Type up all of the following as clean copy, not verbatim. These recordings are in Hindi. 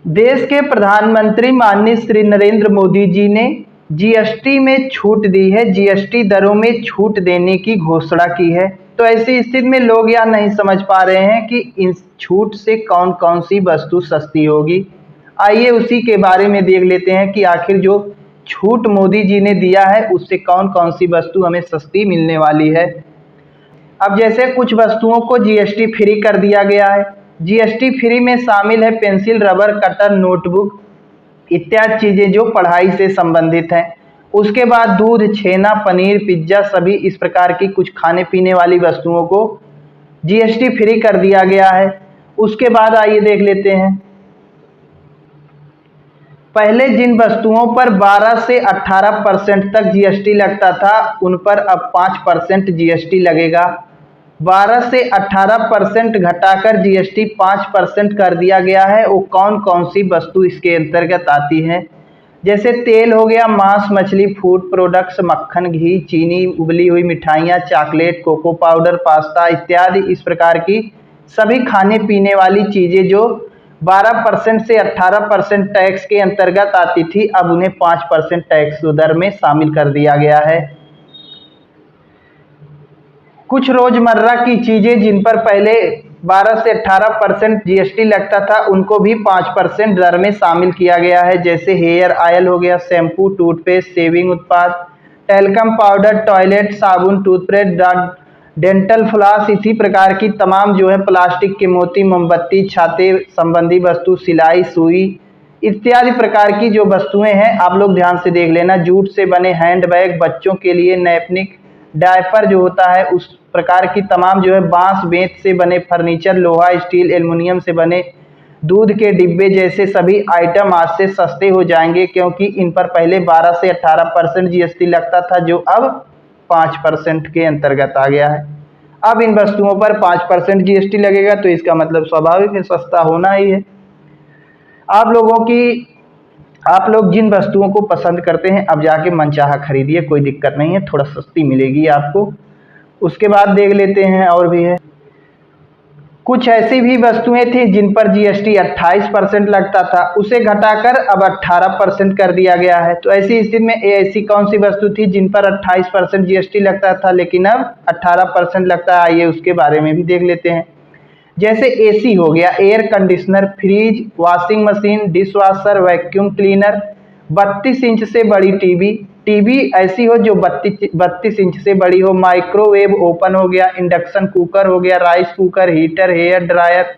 देश के प्रधानमंत्री माननीय श्री नरेंद्र मोदी जी ने जीएसटी में छूट दी है। जीएसटी दरों में छूट देने की घोषणा की है। तो ऐसी स्थिति में लोग यह नहीं समझ पा रहे हैं कि इस छूट से कौन कौन सी वस्तु सस्ती होगी। आइए उसी के बारे में देख लेते हैं कि आखिर जो छूट मोदी जी ने दिया है उससे कौन कौन सी वस्तु हमें सस्ती मिलने वाली है। अब जैसे कुछ वस्तुओं को जीएसटी फ्री कर दिया गया है। जीएसटी फ्री में शामिल है पेंसिल, रबर, कटर, नोटबुक इत्यादि चीज़ें जो पढ़ाई से संबंधित हैं। उसके बाद दूध, छेना, पनीर, पिज्ज़ा सभी इस प्रकार की कुछ खाने पीने वाली वस्तुओं को जीएसटी फ्री कर दिया गया है। उसके बाद आइए देख लेते हैं। पहले जिन वस्तुओं पर 12 से 18% तक जीएसटी लगता था उन पर अब 5% जीएसटी लगेगा। 12 से 18% घटाकर जीएसटी 5% कर दिया गया है। वो कौन कौन सी वस्तु इसके अंतर्गत आती है, जैसे तेल हो गया, मांस, मछली, फूड प्रोडक्ट्स, मक्खन, घी, चीनी, उबली हुई मिठाइयाँ, चॉकलेट, कोको पाउडर, पास्ता इत्यादि इस प्रकार की सभी खाने पीने वाली चीज़ें जो 12% से 18% टैक्स के अंतर्गत आती थी अब उन्हें 5% टैक्स दर में शामिल कर दिया गया है। कुछ रोजमर्रा की चीजें जिन पर पहले 12 से 18% जीएसटी लगता था उनको भी 5% दर में शामिल किया गया है, जैसे हेयर ऑयल हो गया, शैम्पू, टूथपेस्ट, शेविंग उत्पाद, टेल्कम पाउडर, टॉयलेट साबुन, टूथब्रश, डेंटल फ्लॉस, इसी प्रकार की तमाम जो है प्लास्टिक के मोती, मोमबत्ती, छाते संबंधी वस्तु, सिलाई, सुई इत्यादि प्रकार की जो वस्तुएं हैं आप लोग ध्यान से देख लेना। जूट से बने हैंडबैग, बच्चों के लिए नैपनिक, डायपर जो होता है उस प्रकार की तमाम जो है बांस बेंत से बने फर्नीचर, लोहा, स्टील, एल्युमिनियम से बने दूध के डिब्बे जैसे सभी आइटम आज से सस्ते हो जाएंगे, क्योंकि इन पर पहले 12 से 18% जीएसटी लगता था जो अब 5% के अंतर्गत आ गया है। अब इन वस्तुओं पर 5% जीएसटी लगेगा तो इसका मतलब स्वाभाविक है सस्ता होना ही है। आप लोग जिन वस्तुओं को पसंद करते हैं अब जाके मनचाहा खरीदिए, कोई दिक्कत नहीं है, थोड़ा सस्ती मिलेगी आपको। उसके बाद देख लेते हैं और भी है। कुछ ऐसी भी वस्तुएं थी जिन पर जीएसटी 28% लगता था, उसे घटाकर अब 18% कर दिया गया है। तो ऐसी स्थिति में ऐसी कौन सी वस्तु थी जिन पर 28% जीएसटी लगता था लेकिन अब 18% लगता है, आइए उसके बारे में भी देख लेते हैं। जैसे एसी हो गया, air conditioner, fridge, washing machine, dishwasher, vacuum cleaner, 32 inch से बड़ी टीवी ऐसी हो जो 32 इंच से बड़ी हो, माइक्रोवेव ओवन हो गया, इंडक्शन कुकर हो गया, rice cooker, heater, hair dryer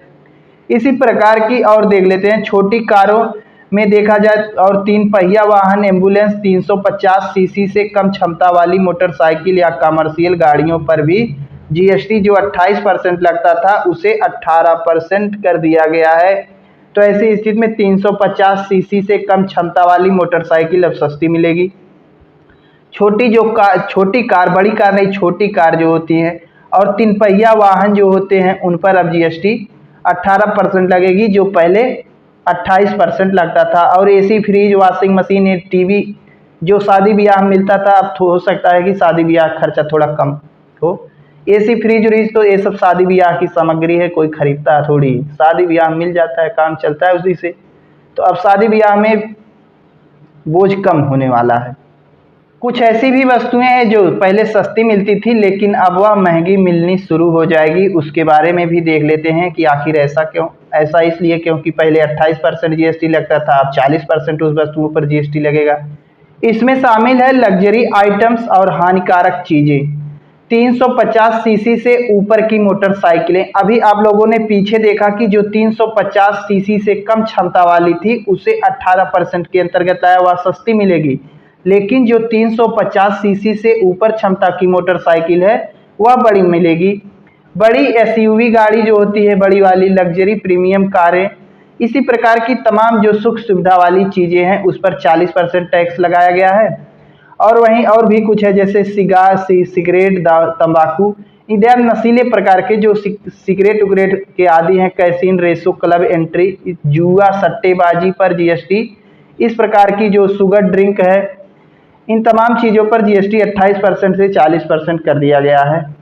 इसी प्रकार की। और देख लेते हैं छोटी कारों में देखा जाए और 3 पहिया वाहन, एम्बुलेंस, 350 सीसी से कम क्षमता वाली मोटरसाइकिल या कमर्शियल गाड़ियों पर भी जीएसटी जो 28% लगता था उसे 18% कर दिया गया है। तो ऐसी स्थिति में 350 सीसी से कम क्षमता वाली मोटरसाइकिल अब सस्ती मिलेगी। छोटी कार, बड़ी कार नहीं, छोटी कार जो होती है और 3 पहिया वाहन जो होते हैं उन पर अब जीएसटी 18% लगेगी जो पहले 28% लगता था। और AC, fridge, washing machine, TV जो शादी ब्याह में मिलता था अब हो सकता है कि शादी ब्याह खर्चा थोड़ा कम हो। एसी, फ्रिज व्रिज तो ये सब शादी ब्याह की सामग्री है, कोई खरीदता है थोड़ी, शादी ब्याह में मिल जाता है, काम चलता है उसी से। तो अब शादी ब्याह में बोझ कम होने वाला है। कुछ ऐसी भी वस्तुएं हैं जो पहले सस्ती मिलती थी लेकिन अब वह महंगी मिलनी शुरू हो जाएगी, उसके बारे में भी देख लेते हैं कि आखिर ऐसा क्यों। ऐसा इसलिए क्योंकि पहले 28% जीएसटी लगता था, अब 40% उस वस्तुओं पर जीएसटी लगेगा। इसमें शामिल है लग्जरी आइटम्स और हानिकारक चीजें। 350 सीसी से ऊपर की मोटरसाइकिलें, अभी आप लोगों ने पीछे देखा कि जो 350 सीसी से कम क्षमता वाली थी उसे 18% के अंतर्गत आया, वह सस्ती मिलेगी। लेकिन जो 350 सीसी से ऊपर क्षमता की मोटरसाइकिल है वह बड़ी मिलेगी। बड़ी एसयूवी गाड़ी जो होती है, बड़ी वाली लग्जरी प्रीमियम कारें, इसी प्रकार की तमाम जो सुख सुविधा वाली चीज़ें हैं उस पर 40% टैक्स लगाया गया है। और वहीं और भी कुछ है जैसे सिगार, सिगरेट, तंबाकू इत्यादि नशीले प्रकार के जो सिगरेट उगरेट के आदि हैं, कैसीन, रेसो, क्लब एंट्री, जुआ, सट्टेबाजी पर जीएसटी, इस प्रकार की जो शुगर ड्रिंक है इन तमाम चीज़ों पर जीएसटी 28% से 40% कर दिया गया है।